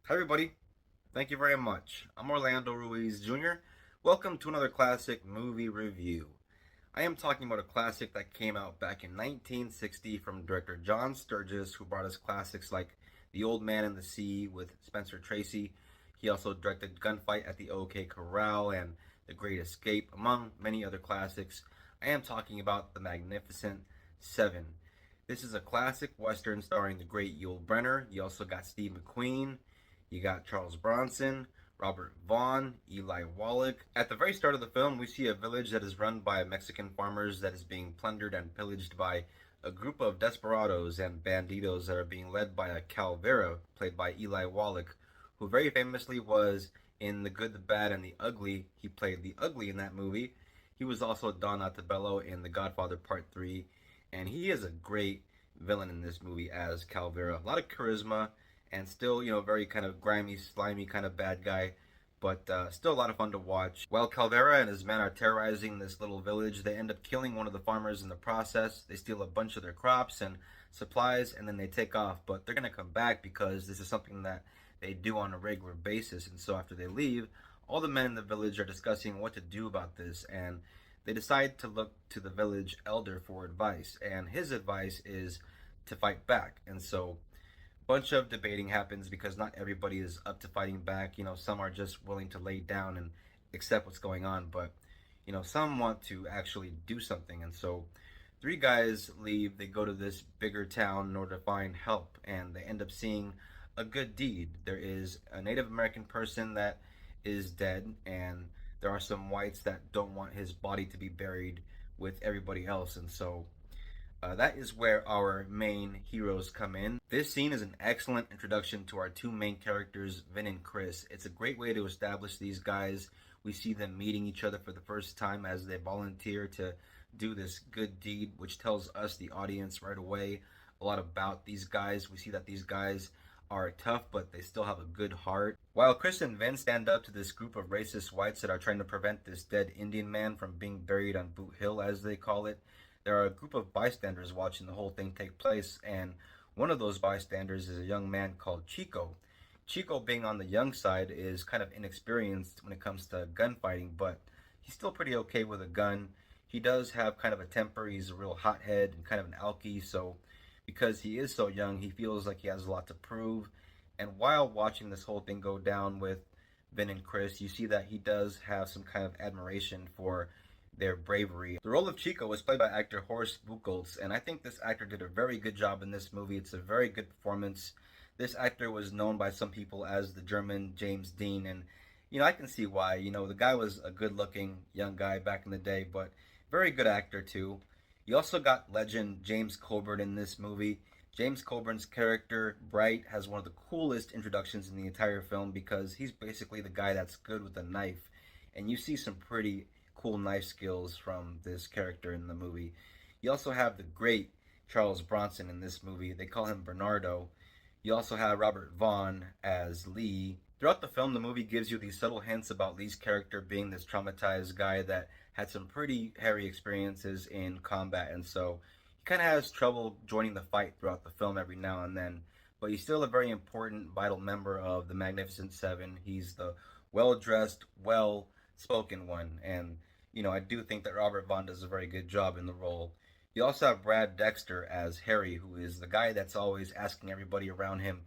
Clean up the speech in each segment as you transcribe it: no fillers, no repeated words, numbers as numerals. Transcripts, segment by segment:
Hi, everybody. Thank you very much. I'm Orlando Ruiz Jr. Welcome to another classic movie review. I am talking about a classic that came out back in 1960 from director John Sturges, who brought us classics like The Old Man and the Sea with Spencer Tracy. He also directed Gunfight at the OK Corral and The Great Escape, among many other classics. I am talking about The Magnificent Seven. This is a classic Western starring the great Yul Brynner. You also got Steve McQueen. You got Charles Bronson, Robert Vaughn, Eli Wallach. At the very start of the film, we see a village that is run by Mexican farmers that is being plundered and pillaged by a group of desperados and banditos that are being led by a Calvera, played by Eli Wallach, who very famously was in The Good, the Bad, and the Ugly. He played the Ugly in that movie. He was also Don Ottobello in The Godfather Part 3, and he is a great villain in this movie as Calvera. A lot of charisma, and still, very kind of grimy, slimy kind of bad guy, but still a lot of fun to watch. While Calvera and his men are terrorizing this little village, they end up killing one of the farmers in the process. They steal a bunch of their crops and supplies, and then they take off. But they're going to come back because this is something that they do on a regular basis. And so after they leave, all the men in the village are discussing what to do about this, and they decide to look to the village elder for advice. And his advice is to fight back. And so bunch of debating happens because not everybody is up to fighting back. Some are just willing to lay down and accept what's going on, but some want to actually do something. And so three guys leave. They go to this bigger town in order to find help, and they end up seeing a good deed. There is a Native American person that is dead, and there are some whites that don't want his body to be buried with everybody else. And so that is where our main heroes come in. This scene is an excellent introduction to our two main characters, Vin and Chris. It's a great way to establish these guys. We see them meeting each other for the first time as they volunteer to do this good deed, which tells us, the audience, right away a lot about these guys. We see that these guys are tough, but they still have a good heart. While Chris and Vin stand up to this group of racist whites that are trying to prevent this dead Indian man from being buried on Boot Hill, as they call it, there are a group of bystanders watching the whole thing take place, and one of those bystanders is a young man called Chico. Chico, being on the young side, is kind of inexperienced when it comes to gunfighting, but he's still pretty okay with a gun. He does have kind of a temper. He's a real hothead and kind of an alky, so because he is so young, he feels like he has a lot to prove. And while watching this whole thing go down with Vin and Chris, you see that he does have some kind of admiration for their bravery. The role of Chico was played by actor Horst Buchholz, and I think this actor did a very good job in this movie. It's a very good performance. This actor was known by some people as the German James Dean, and I can see why. The guy was a good-looking young guy back in the day, but very good actor too. You also got legend James Coburn in this movie. James Coburn's character, Bright, has one of the coolest introductions in the entire film because he's basically the guy that's good with a knife. And you see some pretty cool knife skills from this character in the movie. You also have the great Charles Bronson in this movie. They call him Bernardo. You also have Robert Vaughn as Lee. Throughout the film, the movie gives you these subtle hints about Lee's character being this traumatized guy that had some pretty hairy experiences in combat, and so he kind of has trouble joining the fight throughout the film every now and then. But he's still a very important, vital member of the Magnificent Seven. He's the well dressed, well spoken one, and I do think that Robert Vaughn does a very good job in the role. You also have Brad Dexter as Harry, who is the guy that's always asking everybody around him,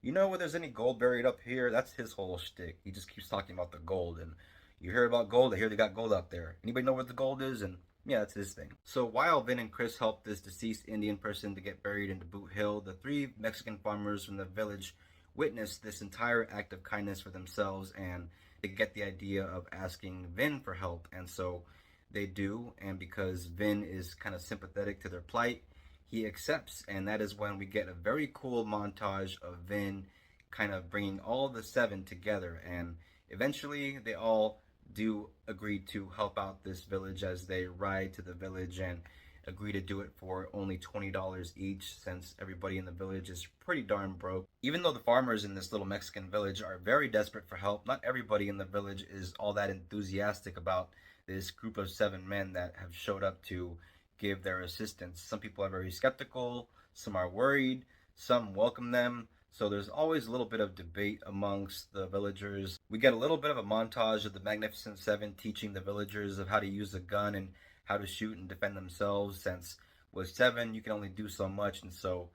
where there's any gold buried up here? That's his whole shtick. He just keeps talking about the gold, and you hear about gold, I hear they got gold up there. Anybody know where the gold is? And yeah, that's his thing. So while Vin and Chris help this deceased Indian person to get buried into Boot Hill, the three Mexican farmers from the village witness this entire act of kindness for themselves, and they get the idea of asking Vin for help. And so they do, and because Vin is kind of sympathetic to their plight, he accepts, and that is when we get a very cool montage of Vin kind of bringing all the seven together, and eventually they all do agree to help out this village as they ride to the village and agree to do it for only $20 each, since everybody in the village is pretty darn broke. Even though the farmers in this little Mexican village are very desperate for help, not everybody in the village is all that enthusiastic about this group of seven men that have showed up to give their assistance. Some people are very skeptical, some are worried, some welcome them, So there's always a little bit of debate amongst the villagers. We get a little bit of a montage of the Magnificent Seven teaching the villagers of how to use a gun and how to shoot and defend themselves, since with seven you can only do so much, and so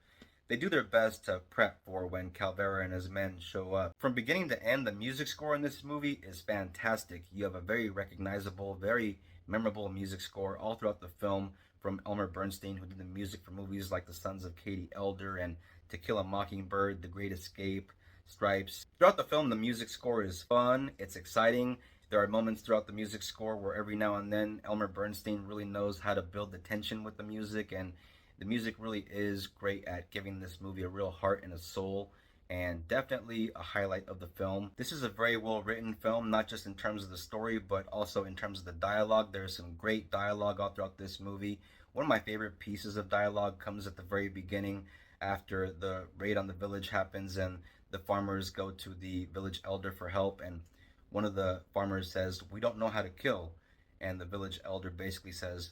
they do their best to prep for when Calvera and his men show up. From beginning to end, the music score in this movie is fantastic. You have a very recognizable, very memorable music score all throughout the film from Elmer Bernstein, who did the music for movies like The Sons of Katie Elder and To Kill a Mockingbird, The Great Escape, Stripes. Throughout the film, the music score is fun, it's exciting. There are moments throughout the music score where every now and then Elmer Bernstein really knows how to build the tension with the music, and the music really is great at giving this movie a real heart and a soul, and definitely a highlight of the film. This is a very well written film, not just in terms of the story, but also in terms of the dialogue. There's some great dialogue all throughout this movie. One of my favorite pieces of dialogue comes at the very beginning after the raid on the village happens and the farmers go to the village elder for help, and one of the farmers says, "We don't know how to kill." And the village elder basically says,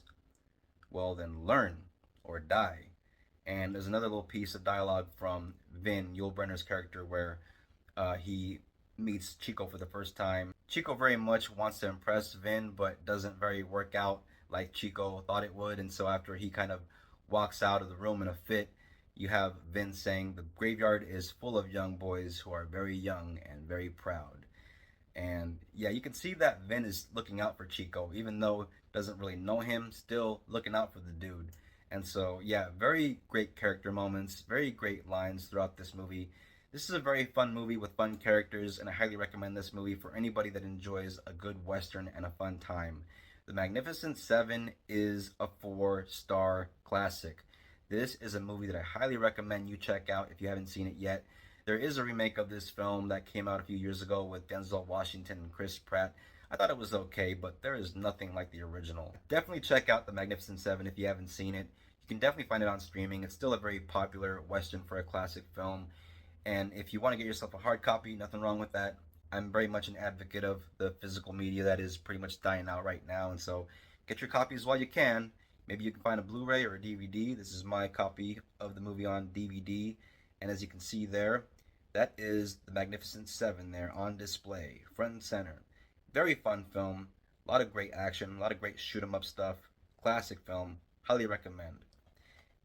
"Well, then learn or die." And there's another little piece of dialogue from Vin, Yul Brynner's character, where he meets Chico for the first time. Chico very much wants to impress Vin, but doesn't very work out like Chico thought it would. And so after he kind of walks out of the room in a fit, you have Vin saying, "The graveyard is full of young boys who are very young and very proud." And yeah, you can see that Vin is looking out for Chico, even though doesn't really know him, still looking out for the dude. And so yeah, very great character moments, very great lines throughout this movie. This is a very fun movie with fun characters, and I highly recommend this movie for anybody that enjoys a good Western and a fun time. The Magnificent Seven is a 4-star classic. This is a movie that I highly recommend you check out if you haven't seen it yet. There is a remake of this film that came out a few years ago with Denzel Washington and Chris Pratt. I thought it was okay, but there is nothing like the original. Definitely check out The Magnificent Seven if you haven't seen it. You can definitely find it on streaming. It's still a very popular Western for a classic film. And if you want to get yourself a hard copy, nothing wrong with that. I'm very much an advocate of the physical media that is pretty much dying out right now. And so get your copies while you can. Maybe you can find a Blu-ray or a DVD. This is my copy of the movie on DVD. And as you can see there, that is The Magnificent Seven there on display, front and center. Very fun film, a lot of great action, a lot of great shoot 'em up stuff. Classic film, highly recommend.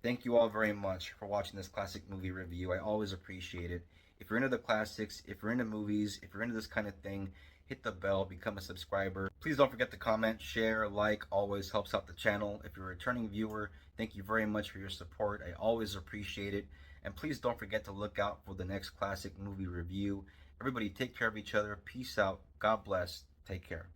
Thank you all very much for watching this classic movie review. I always appreciate it. If you're into the classics, if you're into movies, if you're into this kind of thing, hit the bell, become a subscriber. Please don't forget to comment, share, like, always helps out the channel. If you're a returning viewer, thank you very much for your support. I always appreciate it. And please don't forget to look out for the next classic movie review. Everybody take care of each other. Peace out. God bless. Take care.